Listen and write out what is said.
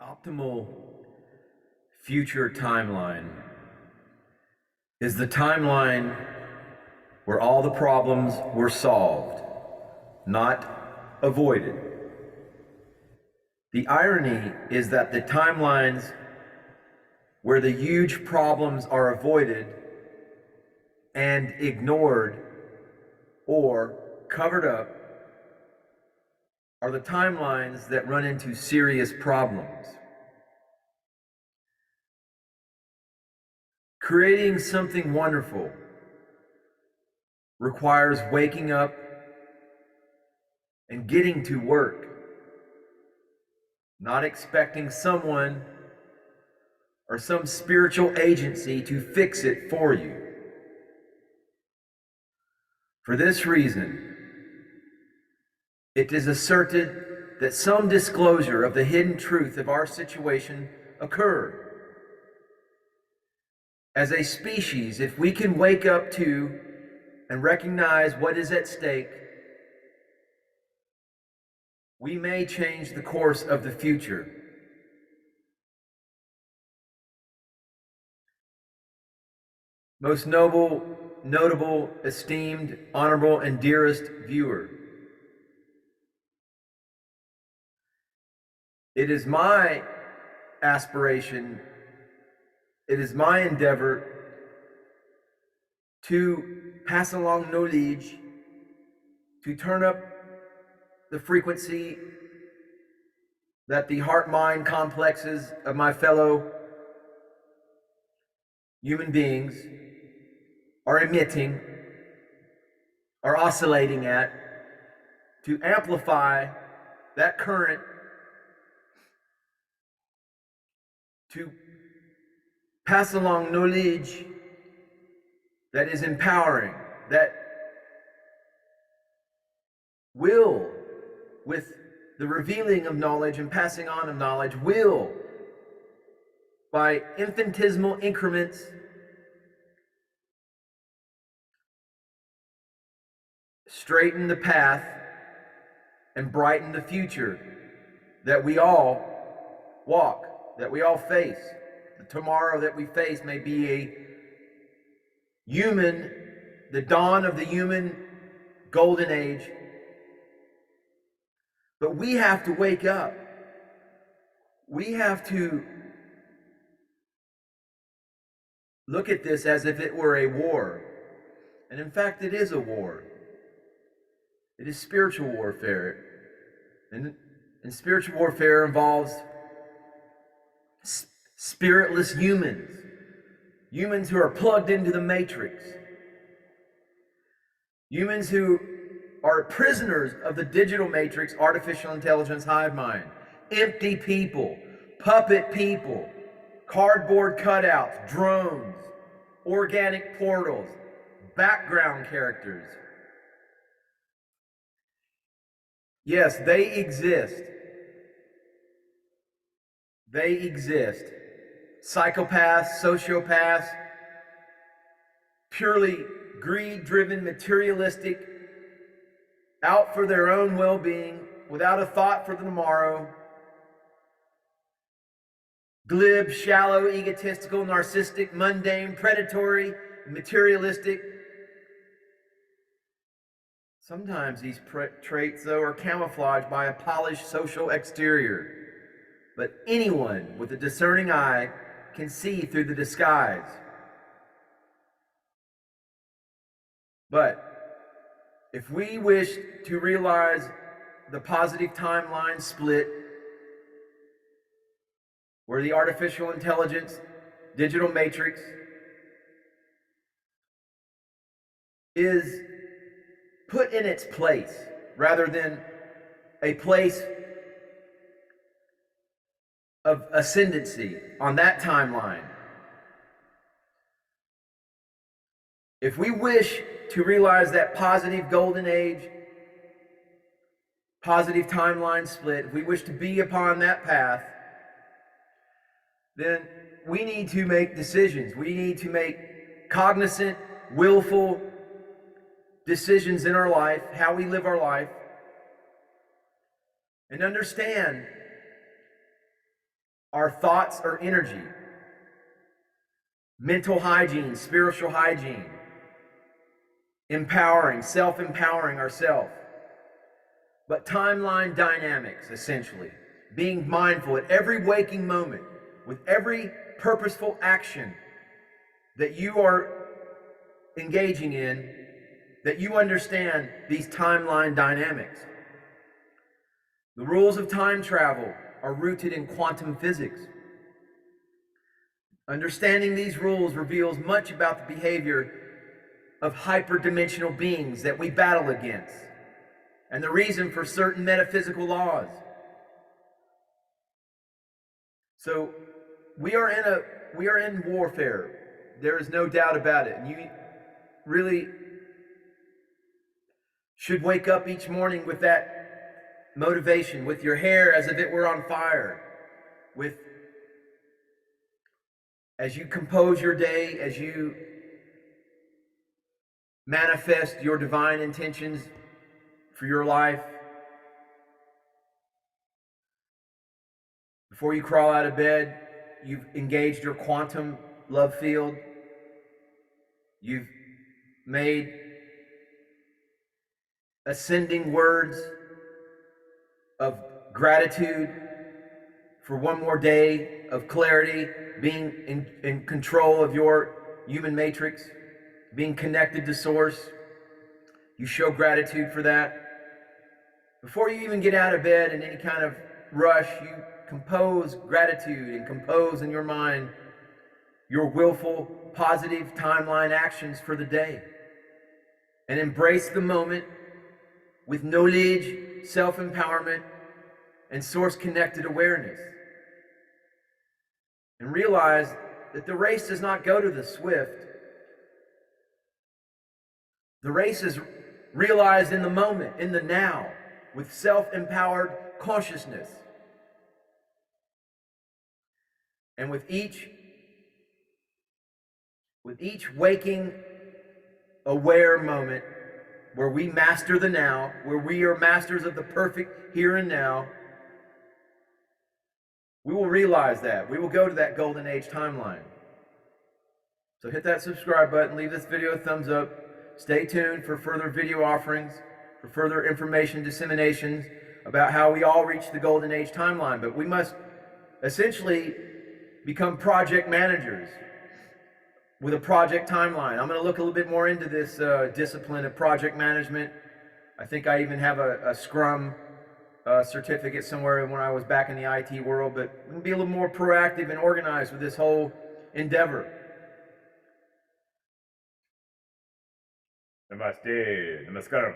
Optimal future timeline is the timeline where all the problems were solved, not avoided. The irony is that the timelines where the huge problems are avoided and ignored or covered up are the timelines that run into serious problems. Creating something wonderful requires waking up and getting to work, not expecting someone or some spiritual agency to fix it for you. For this reason, it is asserted that some disclosure of the hidden truth of our situation occur. As a species, if we can wake up to and recognize what is at stake, we may change the course of the future. Most noble, notable, esteemed, honorable, and dearest viewer, it is my aspiration, it is my endeavor to pass along knowledge, to turn up the frequency that the heart-mind complexes of my fellow human beings are emitting, are oscillating at, to amplify that current, to pass along knowledge that is empowering, that will, with the revealing of knowledge and passing on of knowledge, will, by infinitesimal increments, straighten the path and brighten the future that we all walk, that we all face. The tomorrow that we face may be a human, the dawn of the human golden age. But we have to wake up. We have to look at this as if it were a war. And in fact, it is a war. It is spiritual warfare. And spiritual warfare involves spiritless humans. Humans who are plugged into the matrix. Humans who are prisoners of the digital matrix, artificial intelligence hive mind. Empty people, puppet people, cardboard cutouts, drones, organic portals, background characters. Yes, they exist. They exist. Psychopaths, sociopaths, purely greed-driven, materialistic, out for their own well-being, without a thought for the tomorrow. Glib, shallow, egotistical, narcissistic, mundane, predatory, materialistic. Sometimes these traits, though, are camouflaged by a polished social exterior. But anyone with a discerning eye can see through the disguise. But if we wish to realize the positive timeline split, where the artificial intelligence, digital matrix, is put in its place, rather than a place of ascendancy on that timeline. If we wish to realize that positive golden age, positive timeline split, if we wish to be upon that path, then we need to make decisions. We need to make cognizant, willful decisions in our life, how we live our life, and understand our thoughts are energy, mental hygiene, spiritual hygiene, empowering, self-empowering ourselves. But timeline dynamics, essentially, being mindful at every waking moment, with every purposeful action that you are engaging in, that you understand these timeline dynamics. The rules of time travel are rooted in quantum physics. Understanding these rules reveals much about the behavior of hyperdimensional beings that we battle against, and the reason for certain metaphysical laws. So we are in warfare. There is no doubt about it. And you really should wake up each morning with that motivation, with your hair as if it were on fire, with as you compose your day, as you manifest your divine intentions for your life. Before you crawl out of bed, you've engaged your quantum love field. You've made ascending words of gratitude for one more day of clarity, being in control of your human matrix, being connected to source. You show gratitude for that. Before you even get out of bed in any kind of rush, you compose gratitude and compose in your mind your willful, positive timeline actions for the day. And embrace the moment with knowledge, self-empowerment, and source-connected awareness. And realize that the race does not go to the swift. The race is realized in the moment, in the now, with self-empowered consciousness. And with each waking, aware moment where we master the now, where we are masters of the perfect here and now, we will realize that. We will go to that golden age timeline. So hit that subscribe button, leave this video a thumbs up, stay tuned for further video offerings, for further information disseminations about how we all reach the golden age timeline. But we must essentially become project managers with a project timeline. I'm going to look a little bit more into this discipline of project management. I think I even have a Scrum certificate somewhere when I was back in the IT world, but we can be a little more proactive and organized with this whole endeavor. Namaste, namaskaram.